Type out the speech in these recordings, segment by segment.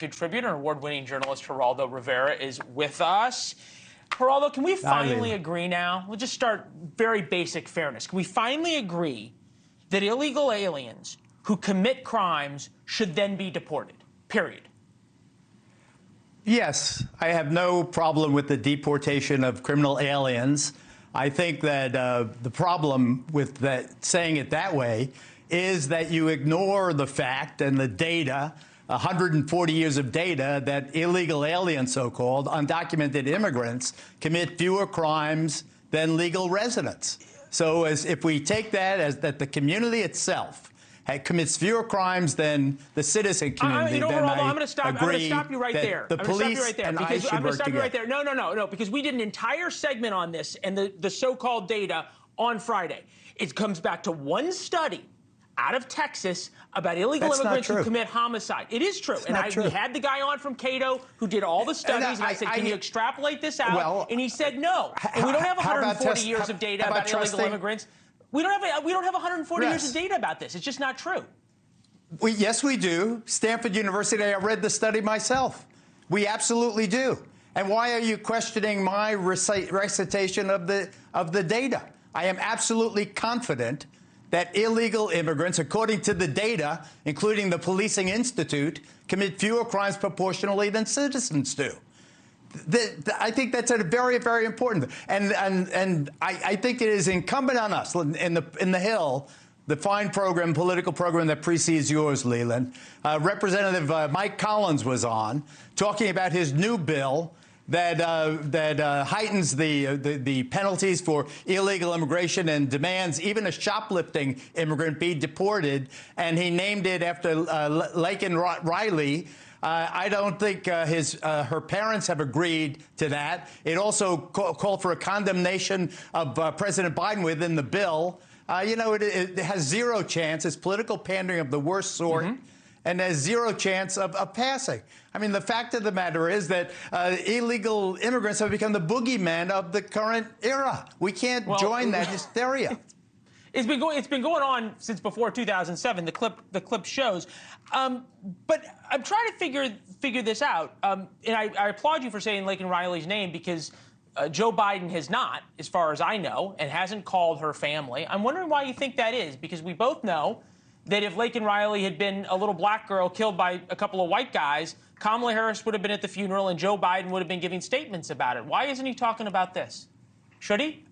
contributor and award-winning journalist Geraldo Rivera is with us. Geraldo, can we finally agree now? We'll just start very basic fairness. Can we finally agree that illegal aliens who commit crimes should then be deported, period? Yes, I have no problem with the deportation of criminal aliens. I think that the problem with that, saying it that way, is that you ignore the fact and the data, 140 years of data, that illegal aliens, so-called, undocumented immigrants, commit fewer crimes than legal residents. So if we take that as that the community itself commits fewer crimes than the citizen community, I'm going to stop you right there. The police and I should work together. No, because we did an entire segment on this and the so-called data on Friday. It comes back to one study out of Texas about illegal immigrants who commit homicide. It is true. We had the guy on from Cato who did all the studies, and I said, can you extrapolate this out? Well, and he said no. And we don't have 140 years of data about illegal immigrants. We don't have 140 years of data about this. It's just not true. Yes, we do. Stanford University, I read the study myself. We absolutely do. And why are you questioning my recitation of the data? I am absolutely confident that illegal immigrants, according to the data, including the Policing Institute, commit fewer crimes proportionally than citizens do. I think that's a very, very important. And I think it is incumbent on us in the Hill, the fine program, political program that precedes yours, Leland. Representative Mike Collins was on talking about his new bill that heightens the penalties for illegal immigration and demands even a shoplifting immigrant be deported. And he named it after Laken Riley. I don't think her parents have agreed to that. It also called for a condemnation of President Biden within the bill. It has zero chance. It's political pandering of the worst sort. And there's zero chance of passing. I mean, the fact of the matter is that illegal immigrants have become the boogeyman of the current era. We can't join that hysteria. It's been going on since before 2007. The clip shows, but I'm trying to figure this out. And I applaud you for saying Laken Riley's name because Joe Biden has not, as far as I know, and hasn't called her family. I'm wondering why you think that is, because we both know that if Laken Riley had been a little black girl killed by a couple of white guys, Kamala Harris would have been at the funeral and Joe Biden would have been giving statements about it. Why isn't he talking about this? Should he?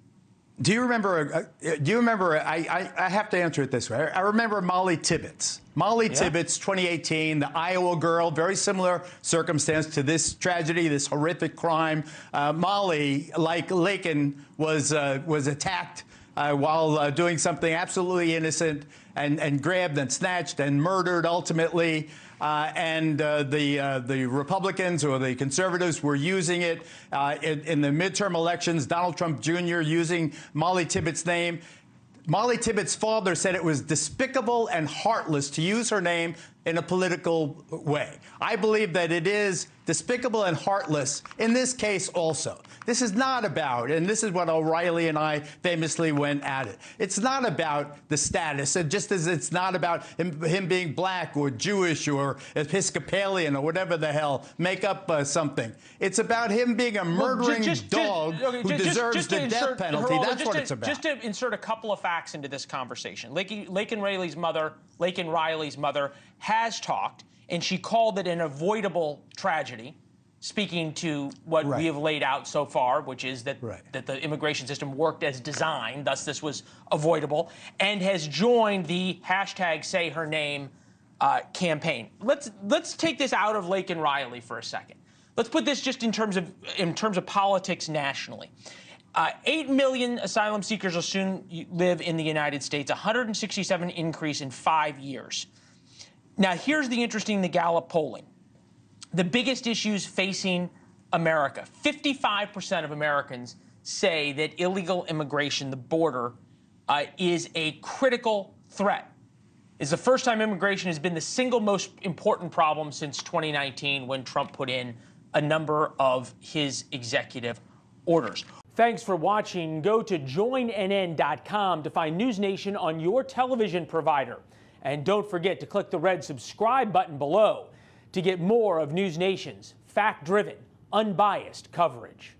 Do you remember? I have to answer it this way. I remember Molly Tibbetts. Tibbetts, 2018, the Iowa girl, very similar circumstance to this tragedy, this horrific crime. Molly, like Laken, was attacked while doing something absolutely innocent and grabbed and snatched and murdered ultimately. The Republicans or the conservatives were using it in the midterm elections. Donald Trump Jr. using Molly Tibbetts' name. Molly Tibbetts' father said it was despicable and heartless to use her name in a political way. I believe that it is despicable and heartless in this case also. This is not about, and this is what O'Reilly and I famously went at it. It's not about the status, and just as it's not about him being black or Jewish or Episcopalian or whatever the hell, make up something. It's about him being a murdering dog who deserves the death penalty. That's what it's about. Just to insert a couple of facts into this conversation. Laken Riley's mother has talked, and she called it an avoidable tragedy, speaking to what we have laid out so far, which is that the immigration system worked as designed, thus this was avoidable, and has joined the #SayHerName campaign. Let's take this out of Laken Riley for a second. Let's put this just in terms of politics nationally. 8 million asylum seekers will soon live in the United States, 167 increase in 5 years. Now, here's the Gallup polling. The biggest issues facing America. 55% of Americans say that illegal immigration, the border, is a critical threat. It's the first time immigration has been the single most important problem since 2019 when Trump put in a number of his executive orders. Thanks for watching. Go to joinnn.com to find NewsNation on your television provider. And don't forget to click the red subscribe button below. to get more of NewsNation's fact-driven, unbiased coverage.